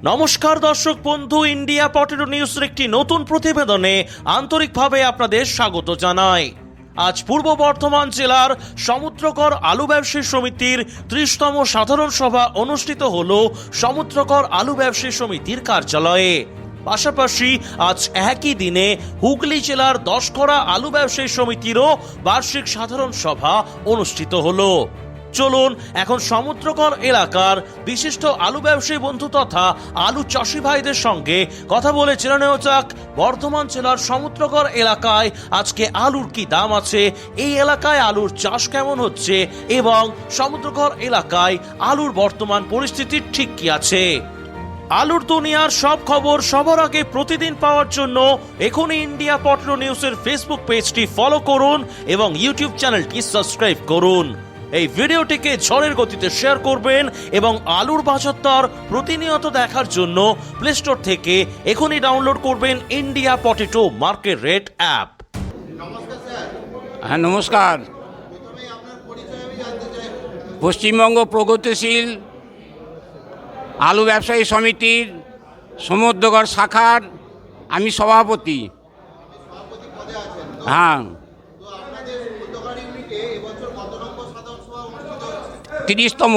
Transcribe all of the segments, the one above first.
নমস্কার দর্শক বন্ধু, ইন্ডিয়া পটেটো নিউজের একটি নতুন প্রতিবেদনে আন্তরিকভাবে আপনাদের স্বাগত জানাই। আজ পূর্ব বর্ধমান জেলার সমুদ্রকর আলু ব্যবসায়ী সমিতির 30তম সাধারণ সভা অনুষ্ঠিত হল সমুদ্রকর আলু ব্যবসায়ী সমিতির কার্যালয়ে। পাশাপাশি আজ একই দিনে হুগলি জেলার দশকরা আলু ব্যবসায়ী সমিতিরও বার্ষিক সাধারণ সভা অনুষ্ঠিত হলো। চলুন এখন সমুদ্রকর এলাকার বিশিষ্ট আলু ব্যবসায়ী বন্ধু তথা আলু চাষি ভাইদের সঙ্গে কথা বলে জেনে নেওয়া যাক বর্ধমান জেলার সমুদ্রকর এলাকায় আজকে আলুর কি দাম আছে, এই এলাকায় আলুর চাষ কেমন হচ্ছে এবং সমুদ্রকর এলাকায় আলুর বর্তমান পরিস্থিতি ঠিক কি আছে। আলুর দুনিয়ার সব খবর সবার আগে প্রতিদিন পাওয়ার জন্য এখনই ইন্ডিয়া পটেটো নিউজের ফেসবুক পেজটি ফলো করুন এবং ইউটিউব চ্যানেলটি সাবস্ক্রাইব করুন। এই ভিডিওটিকে ঝড়ের গতিতে শেয়ার করবেন এবং আলুর বাজার দর প্রতিনিয়ত দেখার জন্য প্লে স্টোর থেকে এখনই ডাউনলোড করবেন India potato market rate app. হ্যাঁ নমস্কার। পশ্চিমবঙ্গ প্রগতিশীল আলু ব্যবসায়ী সমিতির সমুদ্রগড় শাখার আমি সভাপতি। হ্যাঁ, 30তম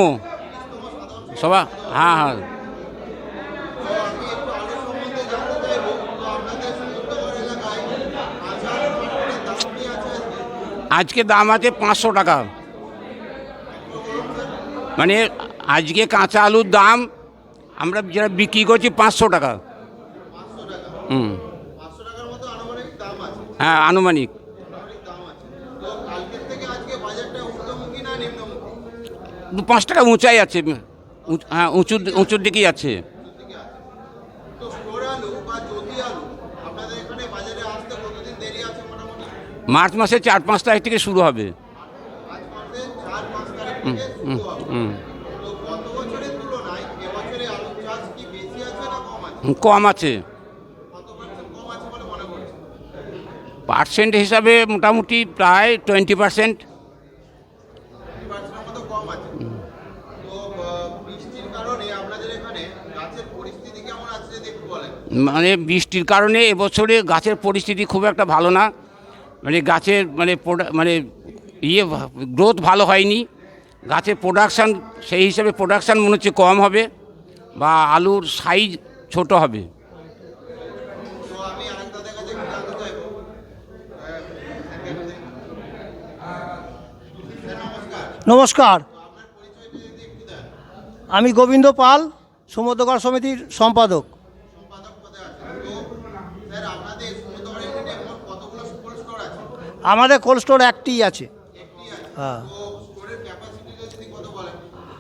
সভা। হ্যাঁ হ্যাঁ, আজকে দাম আছে 500 টাকা। মানে আজকে কাঁচা আলুর দাম আমরা যেটা বিক্রি করছি 500 টাকা। হ্যাঁ আনুমানিক। 5 টাকা উঁচাই আছে। হ্যাঁ উঁচুর দিকেই আছে। মার্চ মাসে 4-5 তারিখ থেকে শুরু হবে। কম আছে। পার্সেন্ট হিসাবে মোটামুটি প্রায় 20%। মানে বৃষ্টির কারণে এবছরে গাছের পরিস্থিতি খুব একটা ভালো না। মানে গাছের মানে গ্রোথ ভালো হয়নি। গাছের প্রোডাকশান সেই হিসাবে প্রোডাকশান মনে হচ্ছে কম হবে বা আলুর সাইজ ছোট হবে। নমস্কার, আমি গোবিন্দ পাল, সমুদ্রগড় সমিতির সম্পাদক। আমাদের কোল্ড স্টোর একটিই আছে। হ্যাঁ,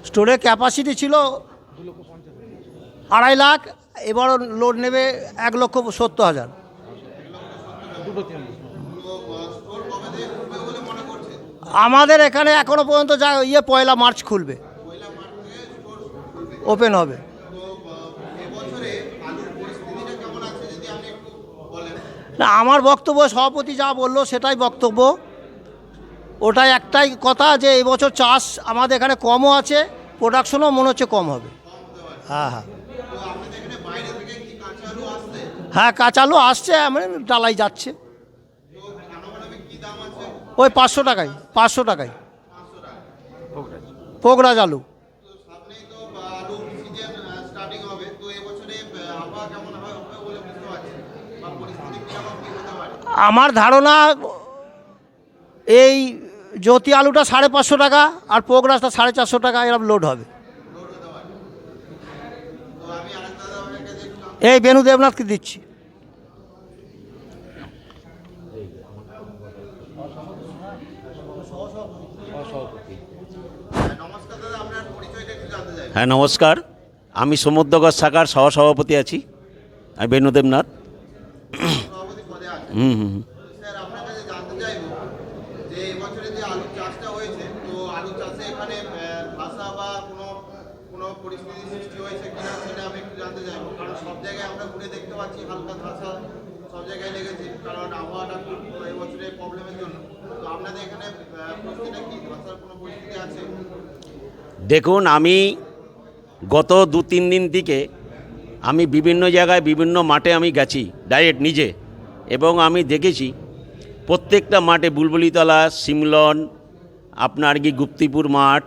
স্টোরের ক্যাপাসিটি ছিল 2.5 লাখ, এবার লোড নেবে 1,70,000। আমাদের এখানে এখনো পর্যন্ত যা 1 মার্চ খুলবে, ওপেন হবে। না, আমার বক্তব্য সভাপতি যা বললো সেটাই বক্তব্য। ওটাই একটাই কথা যে এবছর চাষ আমাদের এখানে কমও আছে, প্রোডাকশনও মনে হচ্ছে কম হবে। হ্যাঁ হ্যাঁ হ্যাঁ, কাঁচা আলু আসছে, মানে ডালাই যাচ্ছে। ওই 500 টাকায়, 500 টাকায় পোগরাজ আলু। আমার ধারণা এই জ্যোতি আলুটা 550 টাকা আর পোগরাজটা 450 টাকা, এরকম লোড হবে। এই বেনু দেবনাথকে দিচ্ছি। হ্যাঁ নমস্কার, আমি সমুদ্রগড় শাখার সহসভাপতি আছি। আমি বেনু দেবনাথ। সব জায়গায় লেগেছে, কারণ আবহাওয়াটা খুব এবছরে প্রবলেমের জন্য। তো আপনাদের এখানে পরিস্থিতিটা কি, ধসার কোনো পরিস্থিতি আছে? দেখুন, আমি গত 2-3 দিন থেকে আমি বিভিন্ন জায়গায় বিভিন্ন মাঠে আমি গেছি ডাইরেক্ট নিজে, এবং আমি দেখেছি প্রত্যেকটা মাঠে বুলবুলিতলা, সিমলন, আপনার কি গুপ্তিপুর মাঠ,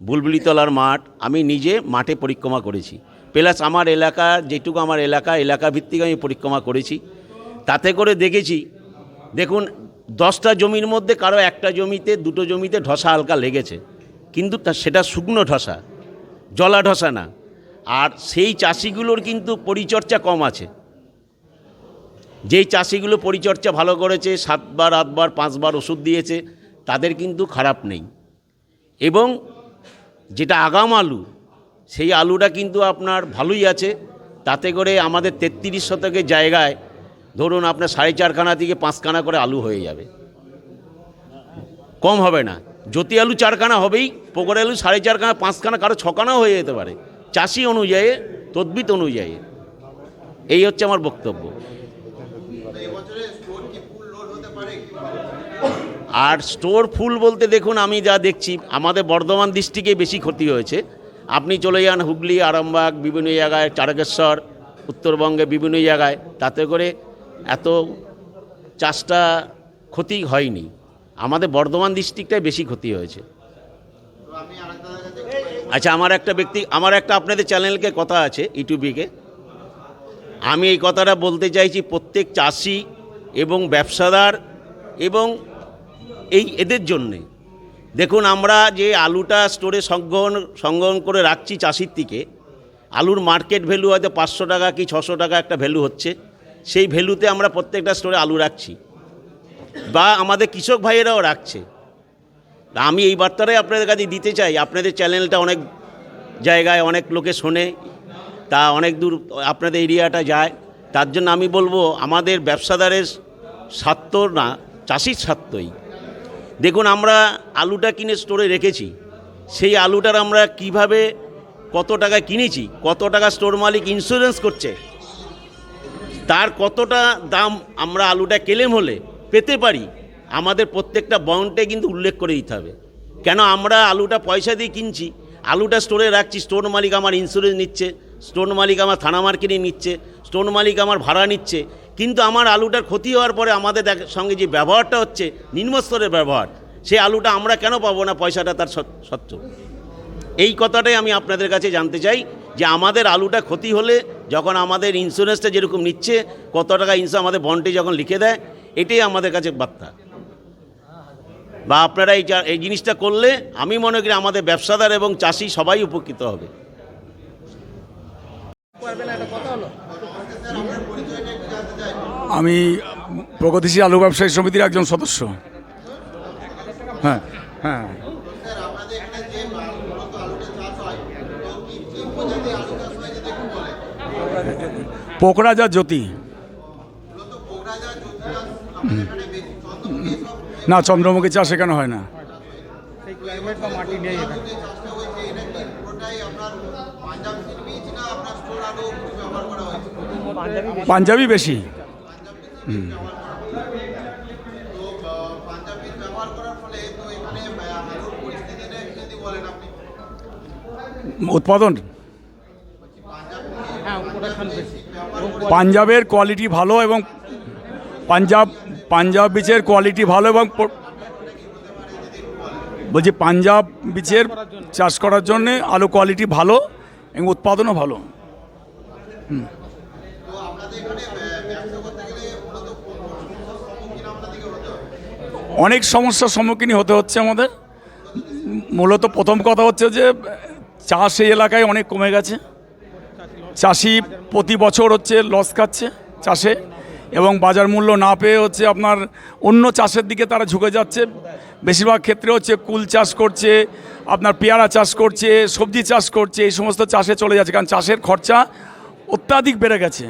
বুলবুলিতলার মাঠ আমি নিজে মাঠে পরিক্রমা করেছি। প্লাস আমার এলাকা যেটুকু আমার এলাকা ভিত্তিক আমি পরিক্রমা করেছি। তাতে করে দেখেছি, দেখুন 10টা জমির মধ্যে কারো একটা জমিতে, দুটো জমিতে ধসা হালকা লেগেছে, কিন্তু সেটা শুকনো ধসা, জলা ধসা না। আর সেই চাষিগুলোর কিন্তু পরিচর্যা কম আছে। যেই চাষিগুলো পরিচর্যা ভালো করেছে, 7বার 8বার 5বার ওষুধ দিয়েছে, তাদের কিন্তু খারাপ নেই। এবং যেটা আগাম আলু, সেই আলুটা কিন্তু আপনার ভালোই আছে। তাতে করে আমাদের 33 শতকের জায়গায় ধরুন আপনার 4.5 খানা থেকে 5 খানা করে আলু হয়ে যাবে, কম হবে না। জ্যোতি আলু 4 খানা হবেই, পোকর আলু 4.5 খানা 5 খানা, কারো 6 খানাও হয়ে যেতে পারে, চাষি অনুযায়ী, তদ্বিত অনুযায়ী। এই হচ্ছে আমার বক্তব্য। এবছরে স্টোর কি ফুল লোড হতে পারে? আর স্টোর ফুল বলতে দেখুন, আমি যা দেখছি আমাদের বর্ধমান ডিস্ট্রিক্টে বেশি ক্ষতি হয়েছে। আপনি চলে যান হুগলি, আরামবাগ, বিভিন্ন জায়গায়, তারকেশ্বর, উত্তরবঙ্গে বিভিন্ন জায়গায়, তাতে করে এত চাষটা ক্ষতি হয়নি। আমাদের বর্ধমান ডিস্ট্রিক্টটাই বেশি ক্ষতি হয়েছে। তো আমি আরেকদার কাছে আচ্ছা, আমার একটা আপনাদের চ্যানেলকে কথা আছে, ইউটিউবিকে। আমি এই কথাটা বলতে চাইছি প্রত্যেক চাষি এবং ব্যবসাদার এবং এদের জন্যে। দেখুন, আমরা যে আলুটা স্টোরে সংগ্রহণ করে রাখছি চাষির থেকে, আলুর মার্কেট ভ্যালু হয়তো 500 টাকা কি 600 টাকা একটা ভ্যালু হচ্ছে। সেই ভ্যালুতে আমরা প্রত্যেকটা স্টোরে আলু রাখছি, বা আমাদের কৃষক ভাইয়েরাও রাখছে। আমি এই বার্তাটাই আপনাদের কাছে দিতে চাই। আপনাদের চ্যানেলটা অনেক জায়গায় অনেক লোকে শোনে, তা অনেক দূর আপনাদের এরিয়াটা যায়। তার জন্য আমি বলবো, আমাদের ব্যবসাদারের স্বার্থ না, চাষির স্বার্থই। দেখুন, আমরা আলুটা কিনে স্টোরে রেখেছি, সেই আলুটার আমরা কিভাবে, কত টাকায় কিনেছি, কত টাকা স্টোর মালিক ইন্স্যুরেন্স করছে, তার কতটা দাম আমরা আলুটা ক্লেম হলে পেতে পারি, আমাদের প্রত্যেকটা বন্ডে কিন্তু উল্লেখ করে দিতে হবে। কেন আমরা আলুটা পয়সা দিয়ে কিনছি, আলুটা স্টোরে রাখছি, স্টোর মালিক আমার ইন্স্যুরেন্স নিচ্ছে, স্টোর মালিক আমার থানা মার্কেটিং নিচ্ছে, স্টোর মালিক আমার ভাড়া নিচ্ছে, কিন্তু আমার আলুটার ক্ষতি হওয়ার পরে আমাদের সঙ্গে যে ব্যবহারটা হচ্ছে, নিম্নস্তরের ব্যবহার, সেই আলুটা আমরা কেন পাবো না পয়সাটা তার সত্ত্বেও? এই কথাটাই আমি আপনাদের কাছে জানতে চাই, যে আমাদের আলুটা ক্ষতি হলে যখন আমাদের ইন্স্যুরেন্সটা যেরকম নিচ্ছে, কত টাকা ইন্স্যুরেন্স আমাদের বন্ডে যখন লিখে দেয়, এটাই আমাদের কাছে বার্তা। বা আপনারা এই জিনিসটা করলে আমি মনে করি আমাদের ব্যবসাদার এবং চাষি সবাই উপকৃত হবে। আমি প্রগতিশীল আলু ব্যবসায়ী সমিতির একজন সদস্য। হ্যাঁ হ্যাঁ, স্যার, আপনাদের এখানে যে মূলত আলুটা চাষ হয়, তো কি প্রজাতি আলু চাষ হয় যদি একটু বলেন? পোকরাজা জ্যোতি। মূলত কোকরাঝা জ্যোতি চাষ আপনাদের এখানে বেশি, চন্দ্রমুখী সব না, চন্দ্রমুখী চাষ এখানে হয় না। যে চাষটা হয়েছে, এটা কি পুরোটাই আপনার পাঞ্জাব সিড বীজ না আপনার স্টোর আলু ব্যবহার করা হয়েছে? পাঞ্জাবি বেশি। তো পাঞ্জাব বীজ ব্যবহার করার ফলে তো এখানে আলুর পরিস্থিতি নিয়ে যদি বলেন আপনি। উৎপাদন পাঞ্জাবের কোয়ালিটি ভালো, এবং পাঞ্জাব বীজের কোয়ালিটি ভালো, এবং বলছি পাঞ্জাব বীজের চাষ করার জন্য আলু কোয়ালিটি ভালো এবং উৎপাদনও ভালো। তো আপনাদের এখানে ব্যবসা করতে গেলে মূলত কোন সমস্যার সম্মুখীন আপনাদেরকে হতে হয়? অনেক সমস্যার সম্মুখীন হতে হচ্ছে আমাদের। মূলত প্রথম কথা হচ্ছে যে চাষ এই এলাকায় অনেক কমে গেছে। চাষি প্রতি বছর হচ্ছে লস খাচ্ছে চাষে, এবং বাজার মূল্য না পেয়ে হচ্ছে আপনার অন্য চাষের দিকে তারা ঝুঁকে যাচ্ছে। বেশিরভাগ ক্ষেত্রে হচ্ছে কুল চাষ করছে, আপনার পেয়ারা চাষ করছে, সবজি চাষ করছে, এই সমস্ত চাষে চলে যাচ্ছে, কারণ চাষের খরচা অত্যাধিক বেড়ে গেছে,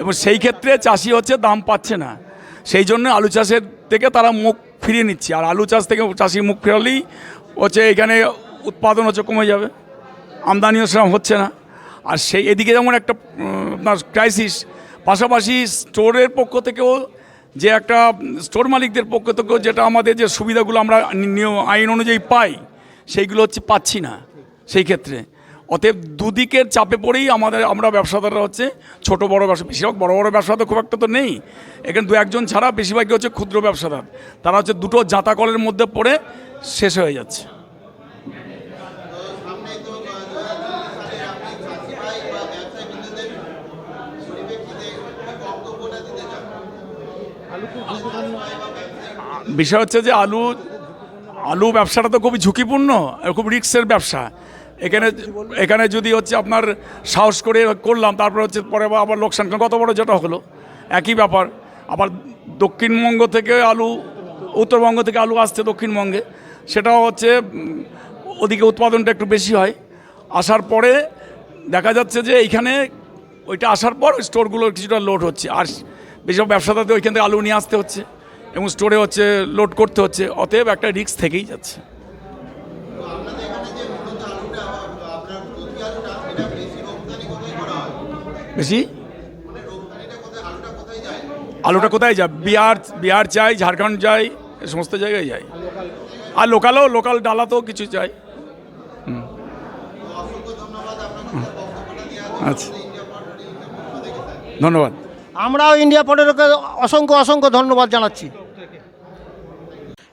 এবং সেই ক্ষেত্রে চাষি হচ্ছে দাম পাচ্ছে না। সেই জন্য আলু চাষের থেকে তারা মুখ ফিরিয়ে নিচ্ছে, আর আলু চাষ থেকে চাষি মুখ ফেরালেই হচ্ছে এখানে উৎপাদন হচ্ছে কমে যাবে, আমদানিও সেরকম হচ্ছে না। আর সেই এদিকে যেমন একটা আপনার ক্রাইসিস, পাশাপাশি স্টোরের পক্ষ থেকেও যে একটা স্টোর মালিকদের পক্ষ থেকেও যেটা আমাদের যে সুবিধাগুলো আমরা আইন অনুযায়ী পাই, সেইগুলো হচ্ছে পাচ্ছি না। সেই ক্ষেত্রে অতএব দুদিকের চাপে পড়েই আমরা ব্যবসাদাররা হচ্ছে ছোট বড় ব্যবসা, বেশিরভাগ বড় বড় ব্যবসাদার খুব একটা তো নেই এখানে, 2-1 জন ছাড়া বেশিরভাগই হচ্ছে ক্ষুদ্র ব্যবসাদার। তারা হচ্ছে দুটো জাতাকলের মধ্যে পড়ে শেষ হয়ে যাচ্ছে। সামনে তো আপনি চাষি ভাই বা ব্যবসায়ী বিন্দুদের পরিপ্রেক্ষিতে বক্তব্যটা দিতে চান? বিষয় হচ্ছে যে আলু ব্যবসাটা তো খুবই ঝুঁকিপূর্ণ, খুব রিস্কের ব্যবসা। এখানে যদি হচ্ছে আপনার সাহস করে করলাম, তারপরে হচ্ছে পরে আবার লোকসান, কত বড় যেটা হলো একই ব্যাপার। আবার দক্ষিণবঙ্গ থেকে উত্তরবঙ্গ থেকে আলু আসছে দক্ষিণবঙ্গে, সেটাও হচ্ছে ওদিকে উৎপাদনটা একটু বেশি হয়। আসার পরে দেখা যাচ্ছে যে এইখানে ওইটা আসার পর স্টোরগুলো কিছুটা লোড হচ্ছে, আর বেশিরভাগ ব্যবসাদারদের ওইখান থেকে আলু নিয়ে আসতে হচ্ছে এবং স্টোরে হচ্ছে লোড করতে হচ্ছে, অতএব একটা রিস্ক থেকেই যাচ্ছে। বেশি আলুটা কোথায় যায়? বিহার যায়, ঝাড়খণ্ড যায়, এই সমস্ত জায়গায় যায়। আর লোকাল ডালা তো কিছু যায়। আচ্ছা, ধন্যবাদ। আমরাও ইন্ডিয়া পোর্টালকে অসংখ্য ধন্যবাদ জানাচ্ছি।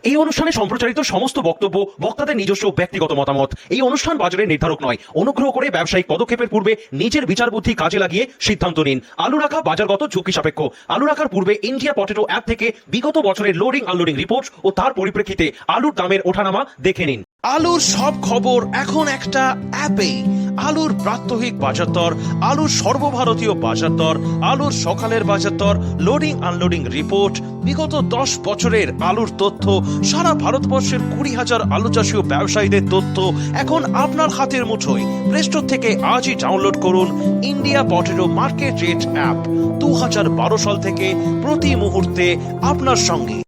এই অনুষ্ঠানে সম্প্রচারিত সমস্ত বক্তব্য বক্তাদের নিজস্ব ব্যক্তিগত মতামত। এই অনুষ্ঠান বাজারের নির্ধারক নয়। অনুগ্রহ করে ব্যবসায়িক পদক্ষেপের পূর্বে নিজের বিচার বুদ্ধি কাজে লাগিয়ে সিদ্ধান্ত নিন। আলু রাখা বাজারগত ঝুঁকি সাপেক্ষ। আলু রাখার পূর্বে ইন্ডিয়া পটেটো অ্যাপ থেকে বিগত বছরের লোডিং আনলোডিং রিপোর্ট ও তার পরিপ্রেক্ষিতে আলুর দামের ওঠানামা দেখে নিন। আলুর সব খবর এখন একটা অ্যাপে। আলুর প্রাত্যহিক বাজার দর, আলুর সর্বভারতীয় বাজার দর, আলুর সকালের বাজার দর, লোডিং আনলোডিং রিপোর্ট, বিগত 10 বছরের আলুর তথ্য, সারা ভারতবর্ষের 20,000 আলু চাষী ও ব্যবসায়ীদের তথ্য এখন আপনার হাতের মুঠোয়। প্লে স্টোর থেকে আজই ডাউনলোড করুন India potato market rate app. 2012 সাল থেকে প্রতি মুহূর্তে আপনার সঙ্গে।